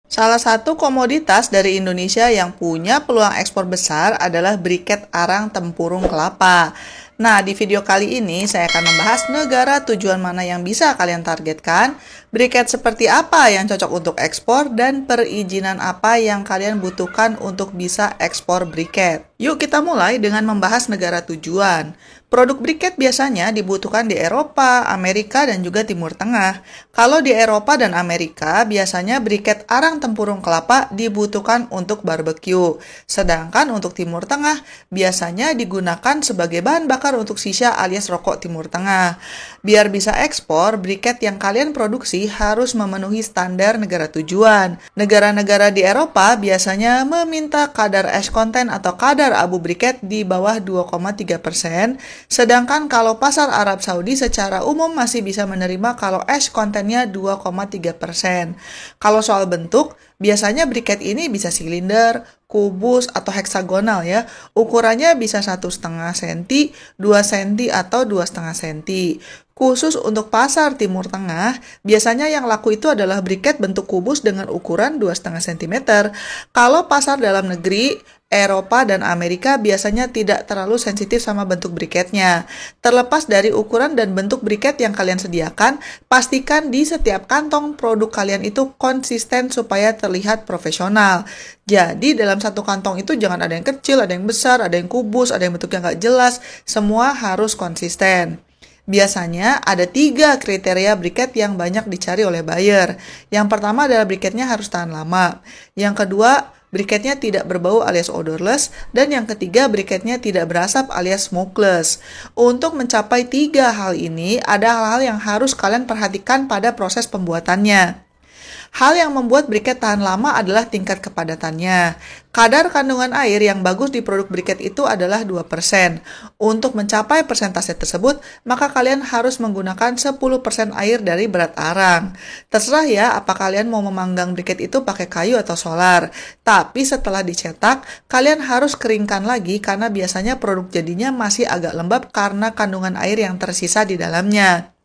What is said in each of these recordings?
Salah satu komoditas dari Indonesia yang punya peluang ekspor besar adalah briket arang tempurung kelapa. Nah, di video kali ini saya akan membahas negara tujuan mana yang bisa kalian targetkan, briket seperti apa yang cocok untuk ekspor, dan perizinan apa yang kalian butuhkan untuk bisa ekspor briket. Yuk kita mulai dengan membahas negara tujuan. Produk briket biasanya dibutuhkan di Eropa, Amerika, dan juga Timur Tengah. Kalau di Eropa dan Amerika, biasanya briket arang tempurung kelapa dibutuhkan untuk barbeque. Sedangkan untuk Timur Tengah, biasanya digunakan sebagai bahan bakar untuk shisha alias rokok Timur Tengah. Biar bisa ekspor, briket yang kalian produksi harus memenuhi standar negara tujuan. Negara-negara di Eropa biasanya meminta kadar ash content atau kadar abu briket di bawah 2,3%, sedangkan kalau pasar Arab Saudi secara umum masih bisa menerima kalau ash kontennya 2,3%. Kalau soal bentuk, biasanya briket ini bisa silinder, kubus, atau heksagonal ya. Ukurannya bisa 1,5 cm, 2 cm, atau 2,5 cm. Khusus untuk pasar Timur Tengah, biasanya yang laku itu adalah briket bentuk kubus dengan ukuran 2,5 cm. Kalau pasar dalam negeri, Eropa dan Amerika biasanya tidak terlalu sensitif sama bentuk briketnya. Terlepas dari ukuran dan bentuk briket yang kalian sediakan, pastikan di setiap kantong produk kalian itu konsisten supaya terlihat profesional. Jadi dalam satu kantong itu jangan ada yang kecil, ada yang besar, ada yang kubus, ada yang bentuknya nggak jelas, semua harus konsisten. Biasanya ada 3 kriteria briket yang banyak dicari oleh buyer. Yang pertama adalah briketnya harus tahan lama. Yang kedua, briketnya tidak berbau alias odorless. Dan yang ketiga, briketnya tidak berasap alias smokeless. Untuk mencapai 3 hal ini, ada hal-hal yang harus kalian perhatikan pada proses pembuatannya. Hal yang membuat briket tahan lama adalah tingkat kepadatannya. Kadar kandungan air yang bagus di produk briket itu adalah 2%. Untuk mencapai persentase tersebut, maka kalian harus menggunakan 10% air dari berat arang. Terserah ya, apa kalian mau memanggang briket itu pakai kayu atau solar. Tapi setelah dicetak, kalian harus keringkan lagi karena biasanya produk jadinya masih agak lembab karena kandungan air yang tersisa di dalamnya.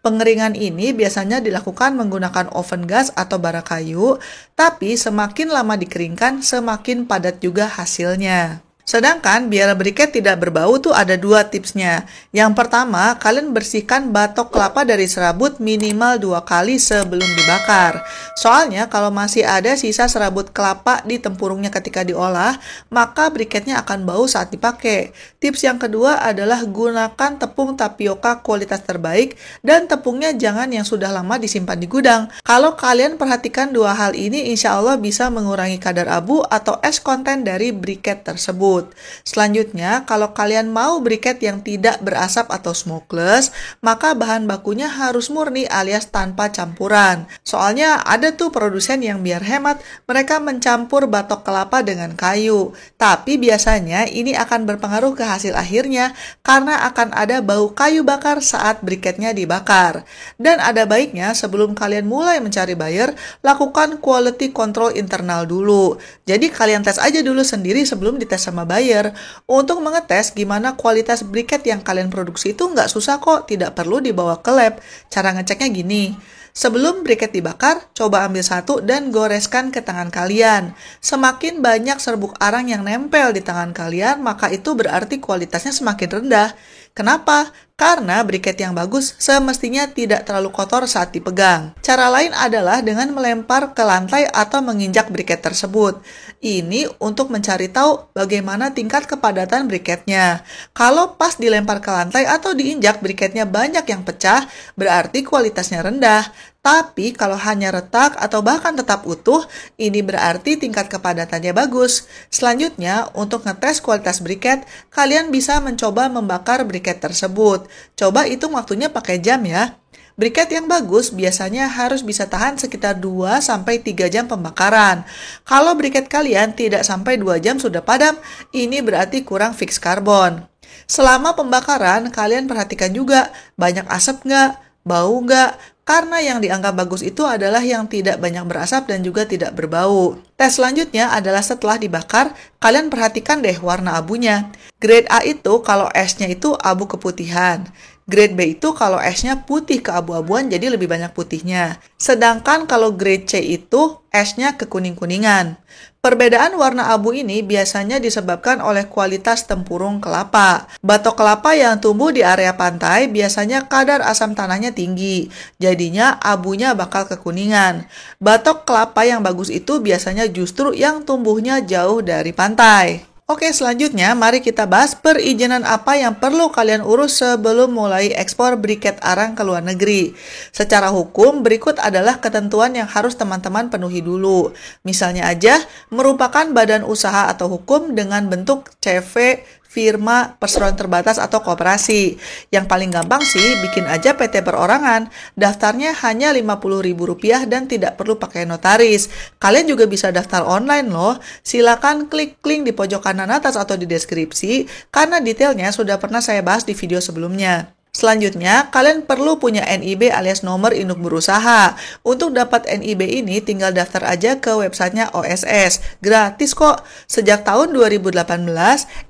Pengeringan ini biasanya dilakukan menggunakan oven gas atau bara kayu, tapi semakin lama dikeringkan, semakin padat juga hasilnya. Sedangkan biar briket tidak berbau tuh ada 2 tipsnya. Yang pertama, kalian bersihkan batok kelapa dari serabut minimal 2 kali sebelum dibakar. Soalnya kalau masih ada sisa serabut kelapa di tempurungnya ketika diolah, maka briketnya akan bau saat dipakai. Tips yang kedua adalah gunakan tepung tapioka kualitas terbaik dan tepungnya jangan yang sudah lama disimpan di gudang. Kalau kalian perhatikan 2 hal ini, insya Allah bisa mengurangi kadar abu atau ash content dari briket tersebut. Selanjutnya, kalau kalian mau briket yang tidak berasap atau smokeless, maka bahan bakunya harus murni alias tanpa campuran. Soalnya ada tuh produsen yang biar hemat, mereka mencampur batok kelapa dengan kayu. Tapi biasanya ini akan berpengaruh ke hasil akhirnya karena akan ada bau kayu bakar saat briketnya dibakar. Dan ada baiknya sebelum kalian mulai mencari buyer, lakukan quality control internal dulu. Jadi kalian tes aja dulu sendiri sebelum dites sama buyer. Untuk mengetes gimana kualitas briket yang kalian produksi itu nggak susah kok, tidak perlu dibawa ke lab. Cara ngeceknya gini. Sebelum briket dibakar, coba ambil satu dan goreskan ke tangan kalian. Semakin banyak serbuk arang yang nempel di tangan kalian, maka itu berarti kualitasnya semakin rendah. Kenapa? Karena briket yang bagus semestinya tidak terlalu kotor saat dipegang. Cara lain adalah dengan melempar ke lantai atau menginjak briket tersebut. Ini untuk mencari tahu bagaimana tingkat kepadatan briketnya. Kalau pas dilempar ke lantai atau diinjak briketnya banyak yang pecah, berarti kualitasnya rendah. Tapi kalau hanya retak atau bahkan tetap utuh, ini berarti tingkat kepadatannya bagus. Selanjutnya, untuk ngetes kualitas briket, kalian bisa mencoba membakar briket tersebut. Coba hitung waktunya pakai jam ya. Briket yang bagus biasanya harus bisa tahan sekitar 2-3 jam pembakaran. Kalau briket kalian tidak sampai 2 jam sudah padam, ini berarti kurang fix karbon. Selama pembakaran, kalian perhatikan juga banyak asap nggak, bau nggak, karena yang dianggap bagus itu adalah yang tidak banyak berasap dan juga tidak berbau. Tes selanjutnya adalah setelah dibakar, kalian perhatikan deh warna abunya. Grade A itu kalau esnya itu abu keputihan. Grade B itu kalau esnya putih keabu-abuan jadi lebih banyak putihnya. Sedangkan kalau grade C itu esnya kekuning-kuningan. Perbedaan warna abu ini biasanya disebabkan oleh kualitas tempurung kelapa. Batok kelapa yang tumbuh di area pantai biasanya kadar asam tanahnya tinggi, jadinya abunya bakal kekuningan. Batok kelapa yang bagus itu biasanya justru yang tumbuhnya jauh dari pantai. Oke, selanjutnya mari kita bahas perizinan apa yang perlu kalian urus sebelum mulai ekspor briket arang ke luar negeri. Secara hukum, berikut adalah ketentuan yang harus teman-teman penuhi dulu. Misalnya aja, merupakan badan usaha atau hukum dengan bentuk CV, firma, perseroan terbatas, atau koperasi. Yang paling gampang sih, bikin aja PT perorangan. Daftarnya hanya Rp50.000 dan tidak perlu pakai notaris. Kalian juga bisa daftar online loh. Silakan klik link di pojok kanan atas atau di deskripsi, karena detailnya sudah pernah saya bahas di video sebelumnya. Selanjutnya, kalian perlu punya NIB alias nomor induk berusaha. Untuk dapat NIB ini, tinggal daftar aja ke websitenya OSS. Gratis kok. Sejak tahun 2018,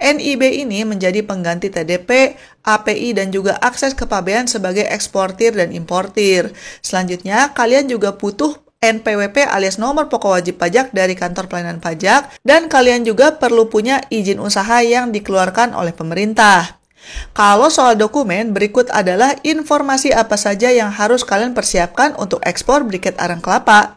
NIB ini menjadi pengganti TDP, API, dan juga akses kepabean sebagai eksportir dan importir. Selanjutnya, kalian juga butuh NPWP alias nomor pokok wajib pajak dari kantor pelayanan pajak, dan kalian juga perlu punya izin usaha yang dikeluarkan oleh pemerintah. Kalau soal dokumen, berikut adalah informasi apa saja yang harus kalian persiapkan untuk ekspor briket arang kelapa.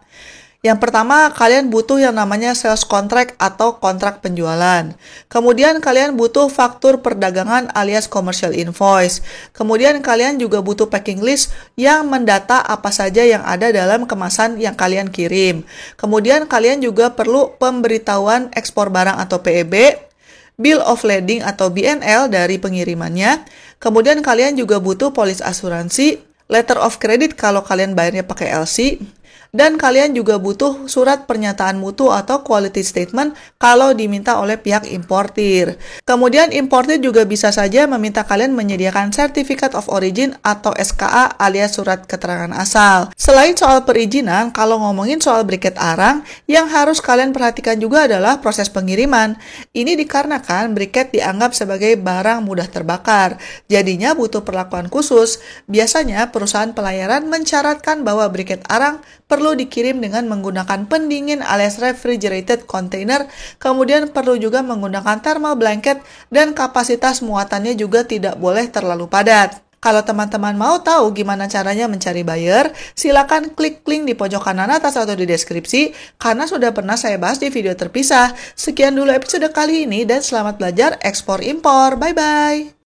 Yang pertama, kalian butuh yang namanya sales contract atau kontrak penjualan. Kemudian kalian butuh faktur perdagangan alias commercial invoice. Kemudian kalian juga butuh packing list yang mendata apa saja yang ada dalam kemasan yang kalian kirim. Kemudian kalian juga perlu pemberitahuan ekspor barang atau PEB, Bill of Lading atau BNL dari pengirimannya. Kemudian kalian juga butuh polis asuransi, letter of credit kalau kalian bayarnya pakai LC, dan kalian juga butuh surat pernyataan mutu atau quality statement kalau diminta oleh pihak importir. Kemudian importir juga bisa saja meminta kalian menyediakan Certificate of Origin atau SKA alias surat keterangan asal. Selain soal perizinan, kalau ngomongin soal briket arang, yang harus kalian perhatikan juga adalah proses pengiriman. Ini dikarenakan briket dianggap sebagai barang mudah terbakar, jadinya butuh perlakuan khusus. Biasanya perusahaan pelayaran mensyaratkan bahwa briket arang perlu dikirim dengan menggunakan pendingin alias refrigerated container, kemudian perlu juga menggunakan thermal blanket, dan kapasitas muatannya juga tidak boleh terlalu padat. Kalau teman-teman mau tahu gimana caranya mencari buyer, silakan klik link di pojok kanan atas atau di deskripsi, karena sudah pernah saya bahas di video terpisah. Sekian dulu episode kali ini, dan selamat belajar ekspor impor. Bye-bye!